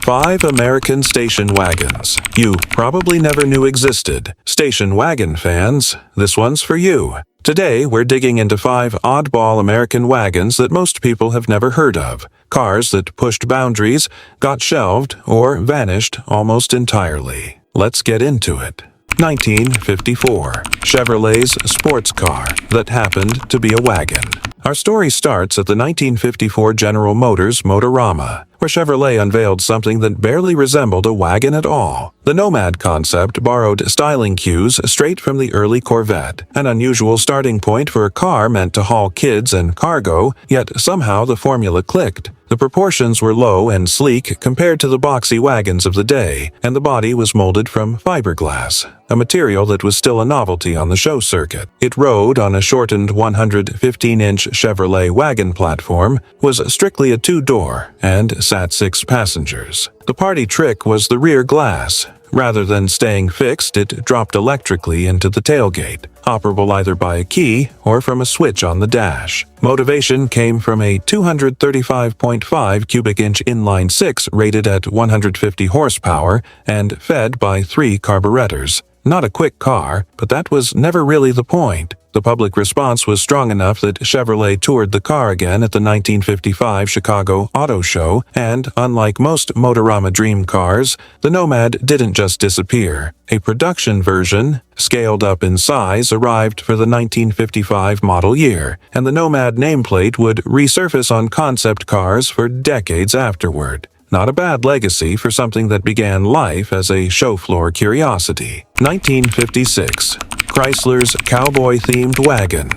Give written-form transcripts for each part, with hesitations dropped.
5 American station wagons you probably never knew existed. Station wagon fans, this one's for you. Today, we're digging into 5 oddball American wagons that most people have never heard of. Cars that pushed boundaries, got shelved, or vanished almost entirely. Let's get into it. 1954. Chevrolet's sports car that happened to be a wagon. Our story starts at the 1954 General Motors Motorama, where Chevrolet unveiled something that barely resembled a wagon at all. The Nomad concept borrowed styling cues straight from the early Corvette, an unusual starting point for a car meant to haul kids and cargo, yet somehow the formula clicked. The proportions were low and sleek compared to the boxy wagons of the day, and the body was molded from fiberglass, a material that was still a novelty on the show circuit. It rode on a shortened 115-inch Chevrolet wagon platform, was strictly a 2-door, and sat 6 passengers. The party trick was the rear glass. Rather than staying fixed, it dropped electrically into the tailgate, operable either by a key or from a switch on the dash. Motivation came from a 235.5 cubic inch inline 6 rated at 150 horsepower and fed by 3 carburetors. Not a quick car, but that was never really the point. The public response was strong enough that Chevrolet toured the car again at the 1955 Chicago Auto Show, and unlike most Motorama dream cars, the Nomad didn't just disappear. A production version, scaled up in size, arrived for the 1955 model year, and the Nomad nameplate would resurface on concept cars for decades afterward. Not a bad legacy for something that began life as a show floor curiosity. 1956. Chrysler's cowboy-themed wagon.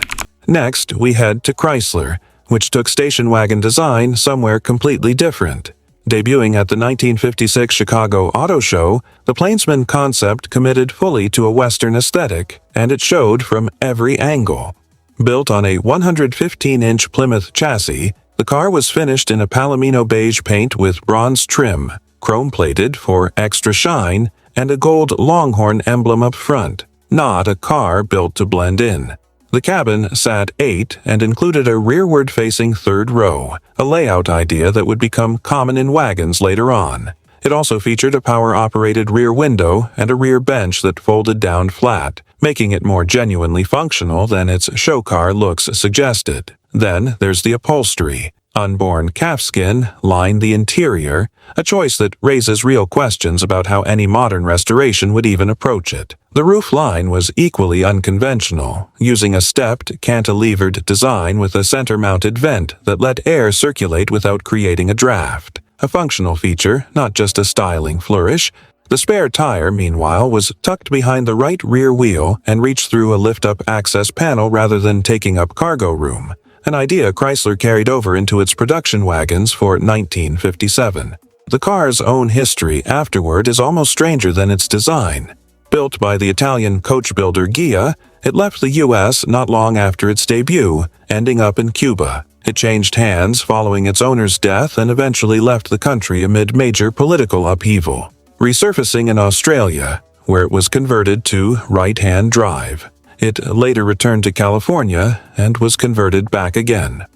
Next, we head to Chrysler, which took station wagon design somewhere completely different. Debuting at the 1956 Chicago Auto Show, the Plainsman concept committed fully to a Western aesthetic, and it showed from every angle. Built on a 115-inch Plymouth chassis, the car was finished in a Palomino beige paint with bronze trim, chrome-plated for extra shine, and a gold Longhorn emblem up front. Not a car built to blend in. The cabin sat 8 and included a rearward-facing 3rd row, a layout idea that would become common in wagons later on. It also featured a power-operated rear window and a rear bench that folded down flat, making it more genuinely functional than its show car looks suggested. Then there's the upholstery. Unborn calfskin lined the interior, a choice that raises real questions about how any modern restoration would even approach it. The roof line was equally unconventional, using a stepped, cantilevered design with a center-mounted vent that let air circulate without creating a draft. A functional feature, not just a styling flourish. The spare tire, meanwhile, was tucked behind the right rear wheel and reached through a lift-up access panel rather than taking up cargo room, an idea Chrysler carried over into its production wagons for 1957. The car's own history afterward is almost stranger than its design. Built by the Italian coach builder Ghia, it left the U.S. not long after its debut, ending up in Cuba. It changed hands following its owner's death and eventually left the country amid major political upheaval, resurfacing in Australia, where it was converted to right-hand drive. It later returned to California and was converted back again.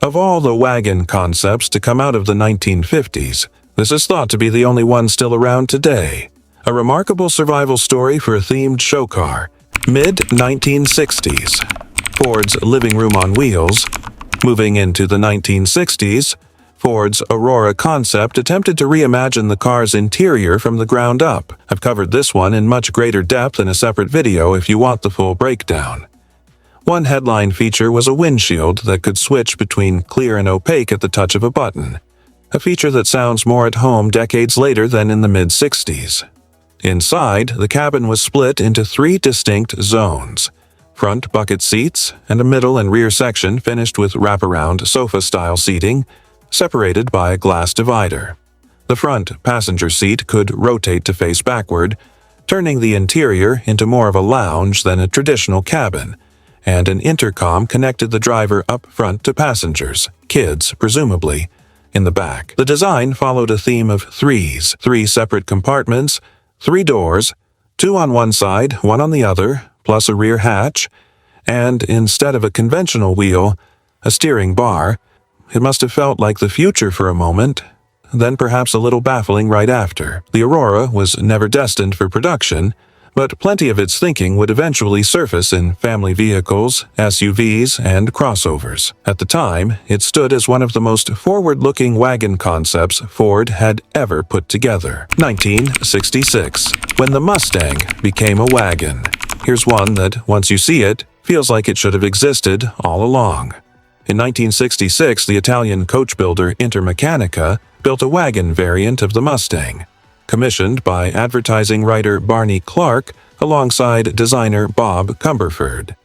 Of all the wagon concepts to come out of the 1950s, this is thought to be the only one still around today. A remarkable survival story for a themed show car. Mid-1960s. Ford's living room on wheels. Moving into the 1960s, Ford's Aurora concept attempted to reimagine the car's interior from the ground up. I've covered this one in much greater depth in a separate video if you want the full breakdown. One headline feature was a windshield that could switch between clear and opaque at the touch of a button, a feature that sounds more at home decades later than in the mid-60s. Inside, the cabin was split into 3 distinct zones: front bucket seats and a middle and rear section finished with wraparound sofa-style seating, separated by a glass divider. The front passenger seat could rotate to face backward, turning the interior into more of a lounge than a traditional cabin, and an intercom connected the driver up front to passengers, kids presumably, in the back. The design followed a theme of 3s, 3 separate compartments, 3 doors, 2 on one side, 1 on the other, plus a rear hatch, and instead of a conventional wheel, a steering bar. It must have felt like the future for a moment. then perhaps a little baffling right after. The Aurora was never destined for production, but plenty of its thinking would eventually surface in family vehicles, SUVs, and crossovers. At the time, it stood as one of the most forward-looking wagon concepts Ford had ever put together. 1966, when the Mustang became a wagon. Here's one that, once you see it, feels like it should have existed all along. In 1966, the Italian coach builder Intermeccanica built a wagon variant of the Mustang, commissioned by advertising writer Barney Clark alongside designer Bob Cumberford.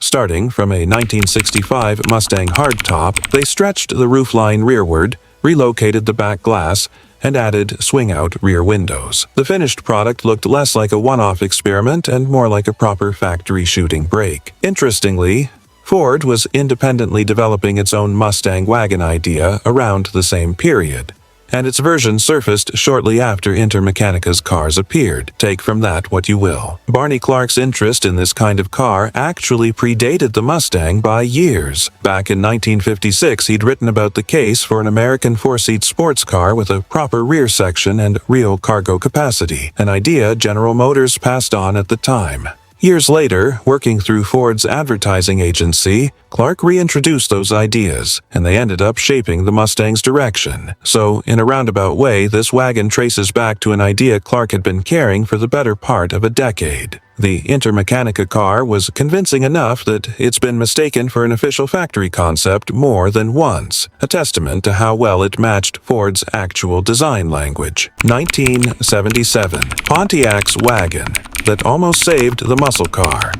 Starting from a 1965 Mustang hardtop, they stretched the roofline rearward, relocated the back glass, and added swing-out rear windows. The finished product looked less like a one-off experiment and more like a proper factory shooting break. Interestingly, Ford was independently developing its own Mustang wagon idea around the same period, and its version surfaced shortly after Intermeccanica's cars appeared. Take from that what you will. Barney Clark's interest in this kind of car actually predated the Mustang by years. Back in 1956, he'd written about the case for an American four-seat sports car with a proper rear section and real cargo capacity, an idea General Motors passed on at the time. Years later, working through Ford's advertising agency, Clark reintroduced those ideas, and they ended up shaping the Mustang's direction. So, in a roundabout way, this wagon traces back to an idea Clark had been carrying for the better part of a decade. The Intermeccanica car was convincing enough that it's been mistaken for an official factory concept more than once, a testament to how well it matched Ford's actual design language. 1977, Pontiac's wagon that almost saved the muscle car.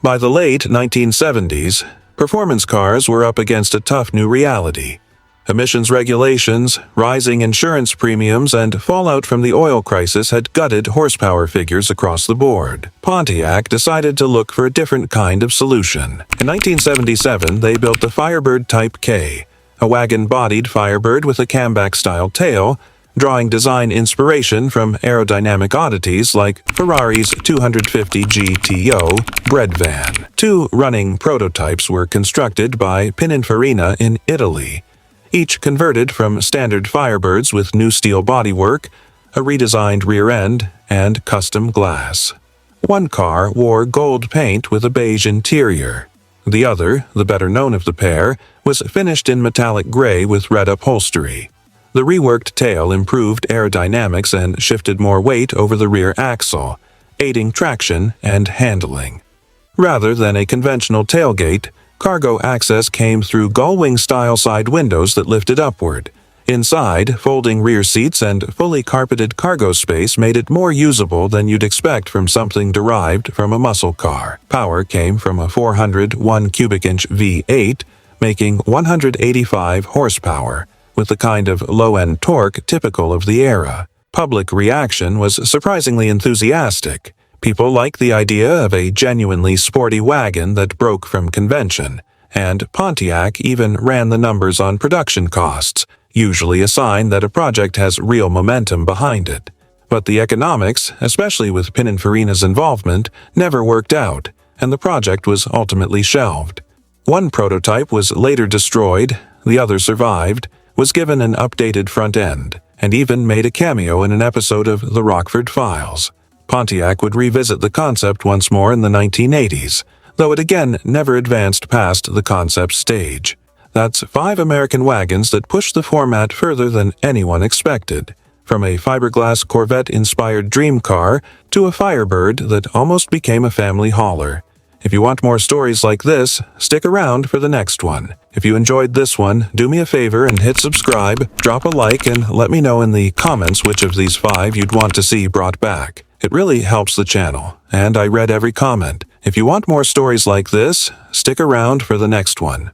By the late 1970s, performance cars were up against a tough new reality. Emissions regulations, rising insurance premiums, and fallout from the oil crisis had gutted horsepower figures across the board. Pontiac decided to look for a different kind of solution. In 1977, they built the Firebird Type K, a wagon-bodied Firebird with a camback-style tail, drawing design inspiration from aerodynamic oddities like Ferrari's 250 GTO bread van. Two running prototypes were constructed by Pininfarina in Italy, each converted from standard Firebirds with new steel bodywork, a redesigned rear end, and custom glass. One car wore gold paint with a beige interior. The other, the better known of the pair, was finished in metallic gray with red upholstery. The reworked tail improved aerodynamics and shifted more weight over the rear axle, aiding traction and handling. Rather than a conventional tailgate, cargo access came through gullwing-style side windows that lifted upward. Inside, folding rear seats and fully carpeted cargo space made it more usable than you'd expect from something derived from a muscle car. Power came from a 401 cubic inch V8, making 185 horsepower, with the kind of low-end torque typical of the era. Public reaction was surprisingly enthusiastic. People liked the idea of a genuinely sporty wagon that broke from convention, and Pontiac even ran the numbers on production costs, usually a sign that a project has real momentum behind it. But the economics, especially with Pininfarina's involvement, never worked out, and the project was ultimately shelved. One prototype was later destroyed, the other survived, was given an updated front end, and even made a cameo in an episode of The Rockford Files. Pontiac would revisit the concept once more in the 1980s, though it again never advanced past the concept stage. That's 5 American wagons that pushed the format further than anyone expected, from a fiberglass Corvette-inspired dream car to a Firebird that almost became a family hauler. If you want more stories like this, stick around for the next one. If you enjoyed this one, do me a favor and hit subscribe, drop a like, and let me know in the comments which of these 5 you'd want to see brought back. It really helps the channel, and I read every comment. If you want more stories like this, stick around for the next one.